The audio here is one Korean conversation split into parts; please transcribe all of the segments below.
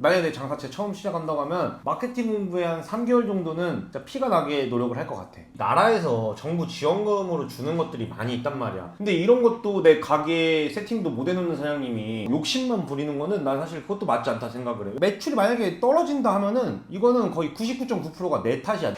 만약에 장사채 처음 시작한다고 하면 마케팅 공부에 한 3개월 정도는 진짜 피가 나게 노력을 할 것 같아. 나라에서 정부 지원금으로 주는 것들이 많이 있단 말이야. 근데 이런 것도 내 가게 세팅도 못 해놓는 사장님이 욕심만 부리는 거는 난 사실 그것도 맞지 않다 생각을 해. 매출이 만약에 떨어진다 하면은 이거는 거의 99.9%가 내 탓이야.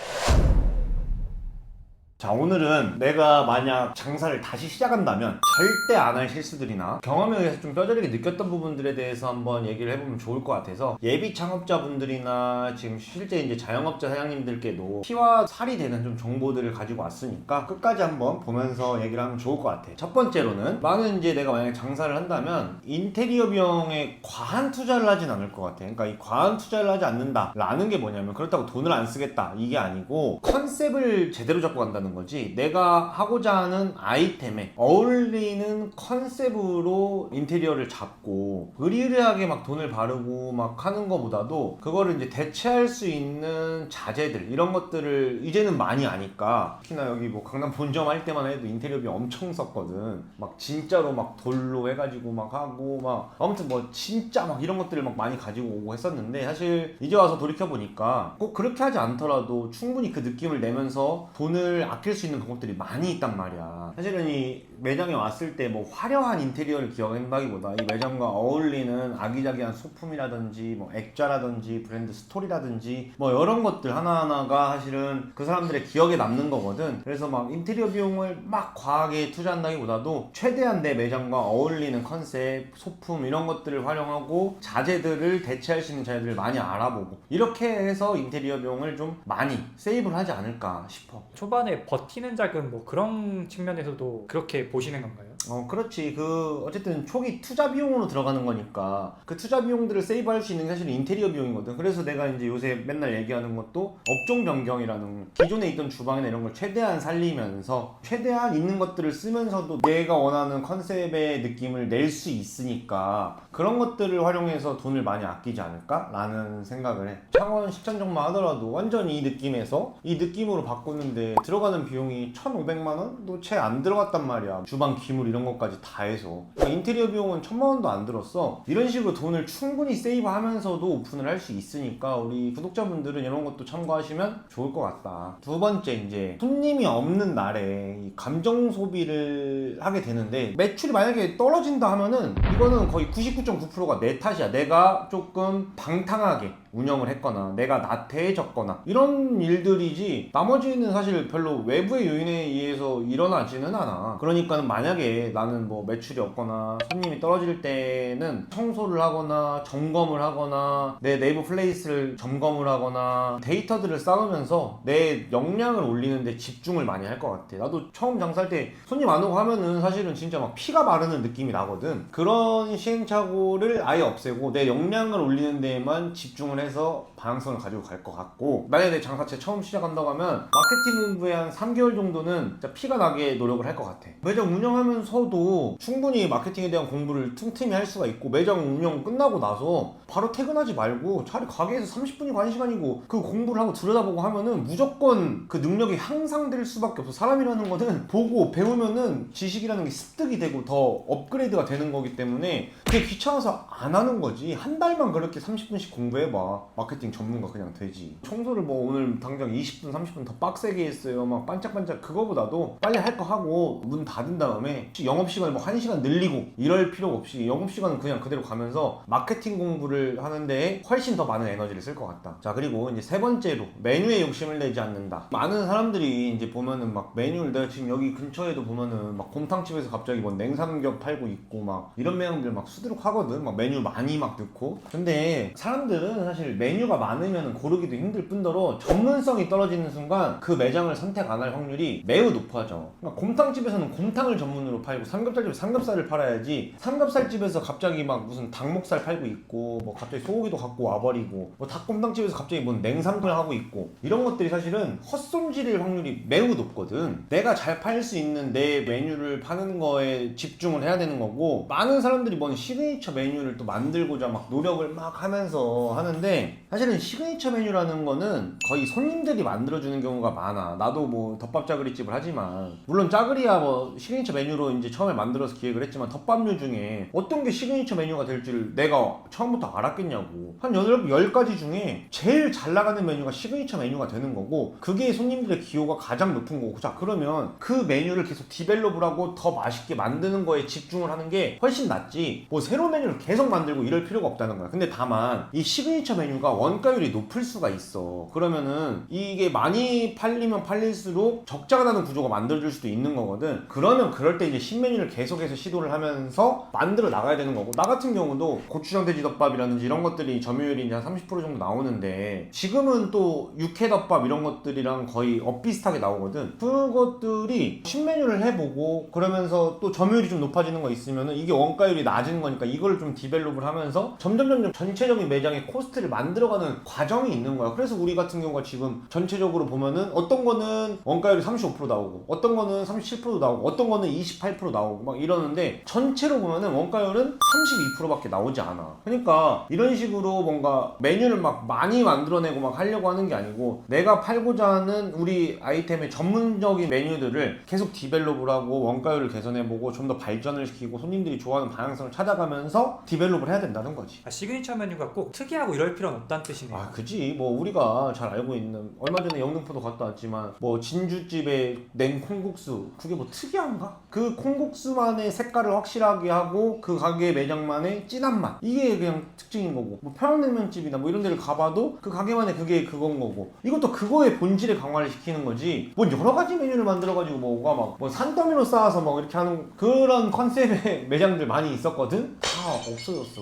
자, 오늘은 내가 만약 장사를 다시 시작한다면 절대 안 할 실수들이나 경험에 의해서 좀 뼈저리게 느꼈던 부분들에 대해서 한번 얘기를 해보면 좋을 것 같아서, 예비 창업자분들이나 지금 실제 이제 자영업자 사장님들께도 피와 살이 되는 좀 정보들을 가지고 왔으니까 끝까지 한번 보면서 얘기를 하면 좋을 것 같아. 첫 번째로는 나는 이제 내가 만약에 장사를 한다면 인테리어 비용에 과한 투자를 하진 않을 것 같아. 그러니까 이 과한 투자를 하지 않는다 라는 게 뭐냐면, 그렇다고 돈을 안 쓰겠다 이게 아니고 컨셉을 제대로 잡고 간다는 거지. 내가 하고자 하는 아이템에 어울리는 컨셉으로 인테리어를 잡고 의리의리하게 막 돈을 바르고 막 하는 것보다도 그거를 이제 대체할 수 있는 자재들, 이런 것들을 이제는 많이 아니까, 특히나 여기 뭐 강남 본점 할 때만 해도 인테리어비 엄청 썼거든. 막 진짜로 막 돌로 해가지고 막 하고 막 아무튼 뭐 진짜 막 이런 것들을 막 많이 가지고 오고 했었는데, 사실 이제 와서 돌이켜보니까 꼭 그렇게 하지 않더라도 충분히 그 느낌을 내면서 돈을 아낄 수 있는 방법들이 많이 있단 말이야. 사실은 이 매장에 왔을 때 뭐 화려한 인테리어를 기억한다기보다 이 매장과 어울리는 아기자기한 소품이라든지 뭐 액자라든지 브랜드 스토리라든지 뭐 이런 것들 하나하나가 사실은 그 사람들의 기억에 남는 거거든. 그래서 막 인테리어 비용을 막 과하게 투자한다기보다도 최대한 내 매장과 어울리는 컨셉, 소품 이런 것들을 활용하고 자재들을 대체할 수 있는 자재들을 많이 알아보고, 이렇게 해서 인테리어 비용을 좀 많이 세이브를 하지 않을까 싶어. 초반에 버티는 자금 뭐 그런 측면에서도 그렇게 보시는 건가요? 그렇지. 어쨌든 초기 투자 비용으로 들어가는 거니까 그 투자 비용들을 세이브할 수 있는 게 사실 인테리어 비용이거든. 그래서 내가 이제 요새 맨날 얘기하는 것도 업종 변경이라는, 기존에 있던 주방이나 이런 걸 최대한 살리면서 최대한 있는 것들을 쓰면서도 내가 원하는 컨셉의 느낌을 낼 수 있으니까 그런 것들을 활용해서 돈을 많이 아끼지 않을까? 라는 생각을 해. 창원 식전정만 하더라도 완전히 이 느낌에서 이 느낌으로 바꾸는데 들어가는 비용이 1,500만 원도 채 안 들어갔단 말이야. 주방 기물 이런 것까지 다 해서. 그러니까 인테리어 비용은 1,000만 원도 안 들었어. 이런 식으로 돈을 충분히 세이브하면서도 오픈을 할 수 있으니까 우리 구독자분들은 이런 것도 참고하시면 좋을 것 같다. 두 번째, 이제 손님이 없는 날에 이 감정 소비를 하게 되는데, 매출이 만약에 떨어진다 하면은 이거는 거의 99.9%가 내 탓이야. 내가 조금 방탕하게 운영을 했거나 내가 나태해졌거나 이런 일들이지, 나머지는 사실 별로 외부의 요인에 의해서 일어나지는 않아. 그러니까 만약에 나는 뭐 매출이 없거나 손님이 떨어질 때는 청소를 하거나 점검을 하거나 내 네이버 플레이스를 점검을 하거나 데이터들을 쌓으면서 내 역량을 올리는데 집중을 많이 할 것 같아. 나도 처음 장사할 때 손님 안 오고 하면은 사실은 진짜 막 피가 마르는 느낌이 나거든. 그런 시행착오를 아예 없애고 내 역량을 올리는 데에만 집중을 해서 방향성을 가지고 갈 것 같고, 만약에 내 장사채 처음 시작한다고 하면 마케팅 공부에 한 3개월 정도는 진짜 피가 나게 노력을 할 것 같아. 매장 운영하면서도 충분히 마케팅에 대한 공부를 틈틈이 할 수가 있고, 매장 운영 끝나고 나서 바로 퇴근하지 말고 차라리 가게에서 30분이 관 시간이고 그 공부를 하고 들여다보고 하면은 무조건 그 능력이 향상될 수밖에 없어. 사람이라는 거는 보고 배우면은 지식이라는 게 습득이 되고 더 업그레이드가 되는 거기 때문에 그게 귀찮아서 안 하는 거지. 한 달만 그렇게 30분씩 공부해봐. 마케팅 전문가 그냥 되지. 청소를 뭐 오늘 당장 20분 30분 더 빡세게 했어요 막 반짝반짝, 그거보다도 빨리 할 거 하고 문 닫은 다음에 영업시간을 뭐 1시간 늘리고 이럴 필요 없이 영업시간은 그냥 그대로 가면서 마케팅 공부를 하는데 훨씬 더 많은 에너지를 쓸 것 같다. 자, 그리고 이제 세 번째로 메뉴에 욕심을 내지 않는다. 많은 사람들이 이제 보면은 막 메뉴를, 내가 지금 여기 근처에도 보면은 막 곰탕집에서 갑자기 뭐 냉삼겹 팔고 있고 막 이런 매장들 막 수두룩 하거든. 막 메뉴 많이 막 넣고. 근데 사람들은 사실 메뉴가 많으면 고르기도 힘들 뿐더러 전문성이 떨어지는 순간 그 매장을 선택 안 할 확률이 매우 높아져. 그러니까 곰탕집에서는 곰탕을 전문으로 팔고, 삼겹살집에서 삼겹살을 팔아야지, 삼겹살집에서 갑자기 막 무슨 닭목살 팔고 있고 뭐 갑자기 소고기도 갖고 와버리고, 뭐 닭곰탕집에서 갑자기 뭔 냉삼을 하고 있고, 이런 것들이 사실은 헛손질일 확률이 매우 높거든. 내가 잘 팔 수 있는 내 메뉴를 파는 거에 집중을 해야 되는 거고, 많은 사람들이 뭔 시그니처 메뉴를 또 만들고자 막 노력을 막 하면서 하는데, 사실은 시그니처 메뉴라는 거는 거의 손님들이 만들어주는 경우가 많아. 나도 뭐 덮밥 짜그리집을 하지만 물론 짜그리야 뭐 시그니처 메뉴로 이제 처음에 만들어서 기획을 했지만 덮밥류 중에 어떤 게 시그니처 메뉴가 될 줄 내가 처음부터 알았겠냐고. 한 10가지 중에 제일 잘 나가는 메뉴가 시그니처 메뉴가 되는 거고 그게 손님들의 기호가 가장 높은 거고. 자, 그러면 그 메뉴를 계속 디벨롭을 하고 더 맛있게 만드는 거에 집중을 하는 게 훨씬 낫지 뭐 새로운 메뉴를 계속 만들고 이럴 필요가 없다는 거야. 근데 다만 이 시그니처 메뉴가 원가율이 높을 수가 있어. 그러면은 이게 많이 팔리면 팔릴수록 적자가 나는 구조가 만들어질 수도 있는 거거든. 그러면 그럴 때 이제 신메뉴를 계속해서 시도를 하면서 만들어 나가야 되는 거고. 나 같은 경우도 고추장 돼지덮밥이라든지 이런 것들이 점유율이 이제 한 30% 정도 나오는데 지금은 또 육회덮밥 이런 것들이랑 거의 엇비슷하게 나오거든. 그것들이 신메뉴를 해보고 그러면서 또 점유율이 좀 높아지는 거 있으면은 이게 원가율이 낮은 거니까 이걸 좀 디벨롭을 하면서 점점 전체적인 매장의 코스트를 만들어가는 과정이 있는 거야. 그래서 우리 같은 경우가 지금 전체적으로 보면은 어떤 거는 원가율이 35% 나오고 어떤 거는 37% 나오고 어떤 거는 28% 나오고 막 이러는데 전체로 보면은 원가율은 32%밖에 나오지 않아. 그러니까 이런 식으로 뭔가 메뉴를 막 많이 만들어내고 막 하려고 하는 게 아니고 내가 팔고자 하는 우리 아이템의 전문적인 메뉴들을 계속 디벨롭을 하고 원가율을 개선해보고 좀 더 발전을 시키고 손님들이 좋아하는 방향성을 찾아가면서 디벨롭을 해야 된다는 거지. 시그니처 메뉴가 꼭 특이하고 이럴 필요는 없다는 뜻이네요. 아, 그지. 뭐 우리가 잘 알고 있는 얼마 전에 영등포도 갔다 왔지만 뭐 진주집의 냉콩국수 그게 뭐 특이한가? 그 콩국수만의 색깔을 확실하게 하고 그 가게 매장만의 진한 맛 이게 그냥 특징인 거고 뭐 평양냉면집이나 뭐 이런 데를 가봐도 그 가게만의 그게 그건 거고 이것도 그거의 본질의 강화를 시키는 거지. 뭐 여러 가지 메뉴를 만들어가지고 뭐가 막 뭐 산더미로 쌓아서 막 이렇게 하는 그런 컨셉의 매장들 많이 있었거든. 다 없어졌어.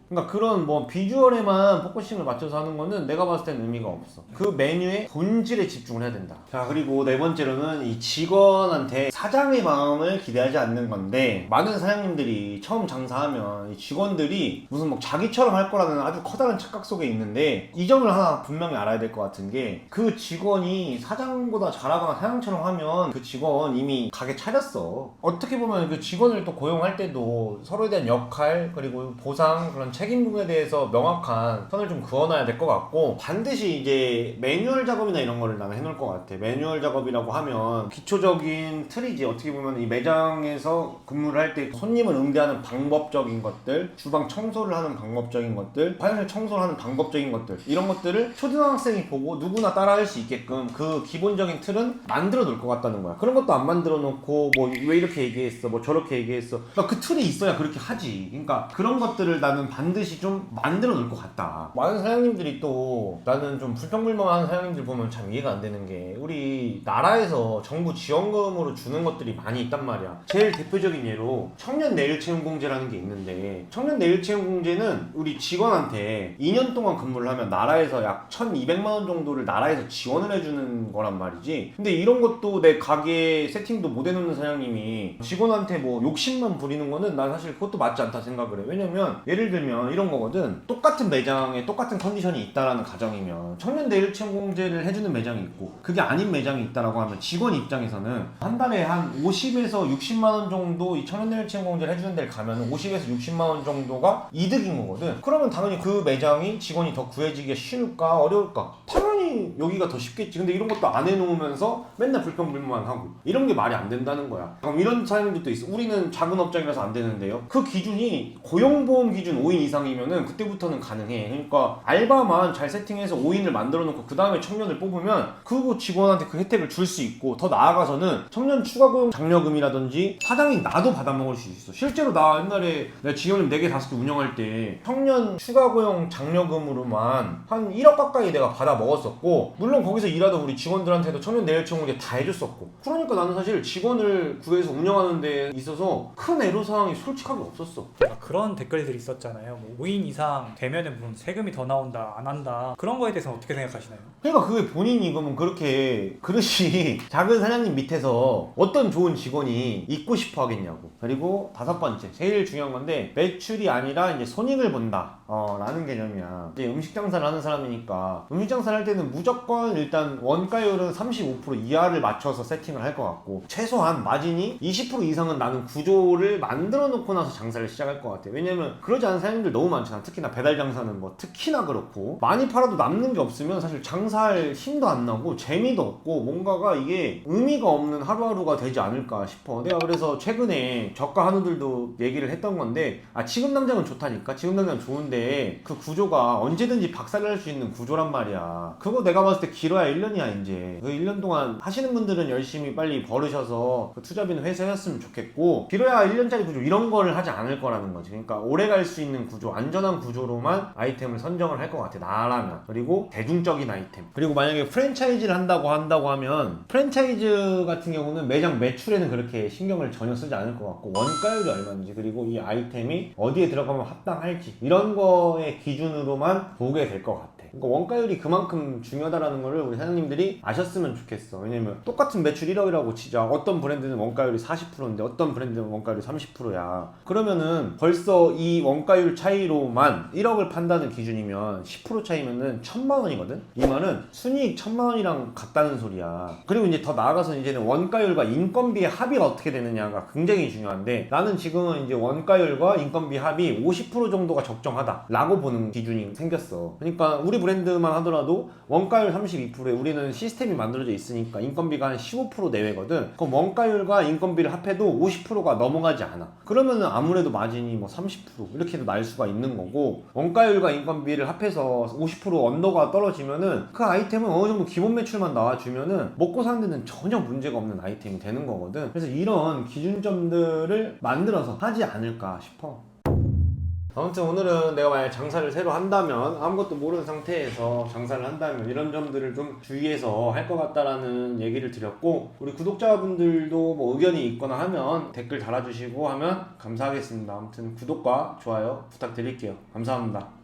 그러니까 그런 뭐 비주얼에만 포커싱을 맞춰서 하는 거는 내가 봤을 때는 의미가 없어. 그 메뉴의 본질에 집중을 해야 된다. 자, 그리고 네 번째로는 이 직원한테 사장의 마음을 기대하지 않는 건데 많은 사장님들이 처음 장사하면 이 직원들이 무슨 뭐 자기처럼 할 거라는 아주 커다란 착각 속에 있는데 이 점을 하나 분명히 알아야 될 것 같은 게 그 직원이 사장보다 잘하거나 사장처럼 하면 그 직원 이미 가게 차렸어. 어떻게 보면 그 직원을 또 고용할 때도 서로에 대한 역할 그리고 보상 그런 책임 부분에 대해서 명확한 선을 좀 그어놔야 될 것 같고 반드시 이제 매뉴얼 작업이나 이런 거를 나는 해놓을 것 같아. 매뉴얼 작업이라고 하면 기초적인 틀이지. 어떻게 보면 이 매장에서 근무를 할 때 손님을 응대하는 방법적인 것들, 주방 청소를 하는 방법적인 것들, 화장실 청소를 하는 방법적인 것들 이런 것들을 초등학생이 보고 누구나 따라할 수 있게끔 그 기본적인 틀은 만들어 놓을 것 같다는 거야. 그런 것도 안 만들어 놓고 뭐 왜 이렇게 얘기했어 뭐 저렇게 얘기했어. 그러니까 그 틀이 있어야 그렇게 하지. 그러니까 그런 것들을 나는 반드시 좀 만들어 놓을 것 같다. 많은 사장님들이 또 나는 좀 불평불만하는 사장님들 보면 참 이해가 안 되는 게 우리 나라에서 정부 지원금으로 주는 것들이 많이 있단 말이야. 제일 대표적인 예로 청년 내일채용공제라는 게 있는데 청년 내일채용공제는 우리 직원한테 2년 동안 근무를 하면 나라에서 약 1,200만 원 정도를 나라에서 지원을 해주는 거란 말이지. 근데 이런 것도 내 가게 세팅도 못 해놓는 사장님이 직원한테 뭐 욕심만 부리는 거는 난 사실 그것도 맞지 않다 생각을 해. 왜냐면 예를 들면 이런 거거든. 똑같은 매장에 똑같은 컨디션이 있다라는 가정이면 청년 내일채용공제를 해주는 매장이 있고 그게 아닌 매장이 있다라고 하면 직원 입장에서는 한 달에 한 50에서 60만 원 정도 이 청년 내일채용공제를 해주는 데를 가면 50에서 60만 원 정도가 이득인 거거든. 그러면 당연히 그 매장이 직원이 더 구해지기가 쉬울까 어려울까? 당연히 여기가 더 쉽겠지. 근데 이런 것도 안 해놓으면서 맨날 불평불만하고 이런 게 말이 안 된다는 거야. 그럼 이런 사장님들도 있어. 우리는 작은 업장이라서 안 되는데요. 그 기준이 고용보험 기준 5인 이상이면은 그때부터는 가능해. 그러니까 알바만 잘 세팅해서 5인을 만들어 놓고 그 다음에 청년을 뽑으면 그 직원한테 그 혜택을 줄 수 있고 더 나아가서는 청년 추가 고용 장려금이라든지 사장이 나도 받아먹을 수 있어. 실제로 나 옛날에 내가 지원금 4개 5개 운영할 때 청년 추가 고용 장려금으로만 한 1억 가까이 내가 받아 먹었었고 물론 거기서 일하던 우리 직원들한테도 청년 내일채용공제 다 해줬었고 그러니까 나는 사실 직원을 구해서 운영하는 데 있어서 큰 애로사항이 솔직하게 없었어. 그런 댓글들이 있었잖아요. 뭐 5인 이상 되면은 무슨 세금이 더 나온다 안 한다 그런 거에 대해서 어떻게 생각하시나요? 그러니까 그게 본인이 그러면 그렇게 그릇이 작은 사장님 밑에서 어떤 좋은 직원이 있고 싶어 하겠냐고. 그리고 5번째 제일 중요한 건데 매출이 아니라 이제 손익을 본다 라는 개념이야. 이제 음식 장사를 하는 사람이니까 음식 장사를 할 때는 무조건 일단 원가율은 35% 이하를 맞춰서 세팅을 할 것 같고, 최소한 마진이 20% 이상은 나는 구조를 만들어 놓고 나서 장사를 시작할 것 같아요. 왜냐면 그러지 않은 사장님들 너무 많잖아. 특히나 배달 장사는 뭐 특히나 그렇고, 많이 팔아도 남는 게 없으면 사실 장사할 힘도 안 나고 재미도 없고 뭔가가 이게 의미가 없는 하루하루가 되지 않을까 싶어. 내가 그래서 최근에 저가 한우들도 얘기를 했던 건데, 지금 당장은 좋다니까. 지금 당장 좋은데 그 구조가 언제든지 박살날 수 있는 구조란 말이야. 그거 내가 봤을 때 길어야 1년이야 이제. 그 1년 동안 하시는 분들은 열심히 빨리 벌으셔서 그 투자비는 회수했으면 좋겠고, 길어야 1년짜리 구조 이런 거를 하지 않을 거라는 거지. 그러니까 오래 갈 수 있는 구조, 안전한 구조로만 아이템을 선정을 할 것 같아 나라면. 그리고 대중적인 아이템. 그리고 만약에 프랜차이즈를 한다고 하면 프랜차이즈 같은 경우는 매장 매출에는 그렇게 신경을 전혀 쓰지 않을 것 같고, 원가율이 얼마인지, 그리고 이 아이템이 어디에 들어가면 합당할지, 이런 거의 기준으로만 보게 될 것 같아. 그러니까 원가율이 그만큼 중요하다는 거를 우리 사장님들이 아셨으면 좋겠어. 왜냐면 똑같은 매출 1억이라고 치자. 어떤 브랜드는 원가율이 40%인데 어떤 브랜드는 원가율이 30%야. 그러면은 벌써 이 원가율 차이로만 1억을 판다는 기준이면 10% 차이면은 1,000만 원이거든? 이 말은 순이익 1,000만 원이랑 같다는 소리야. 그리고 이제 더 나아가서 이제는 원가율과 인건비의 합의가 어떻게 되느냐가 굉장히 중요한데, 나는 지금은 이제 원가율과 인건비 합이 50% 정도가 적정하다 라고 보는 기준이 생겼어. 그러니까 우리 브랜드만 하더라도 원가율 32%에 우리는 시스템이 만들어져 있으니까 인건비가 한 15% 내외거든. 그럼 원가율과 인건비를 합해도 50%가 넘어가지 않아. 그러면은 아무래도 마진이 뭐 30% 이렇게도 날 수가 있는 거고, 원가율과 인건비를 합해서 50% 언더가 떨어지면은 그 아이템은 어느 정도 기본 매출만 나와주면은 먹고 사는 데는 전혀 문제가 없는 아이템이 되는 거거든. 그래서 이런 기준점들을 만들어서 하지 않을까 싶어. 아무튼 오늘은 내가 만약 장사를 새로 한다면, 아무것도 모르는 상태에서 장사를 한다면 이런 점들을 좀 주의해서 할 것 같다라는 얘기를 드렸고, 우리 구독자분들도 뭐 의견이 있거나 하면 댓글 달아주시고 하면 감사하겠습니다. 아무튼 구독과 좋아요 부탁드릴게요. 감사합니다.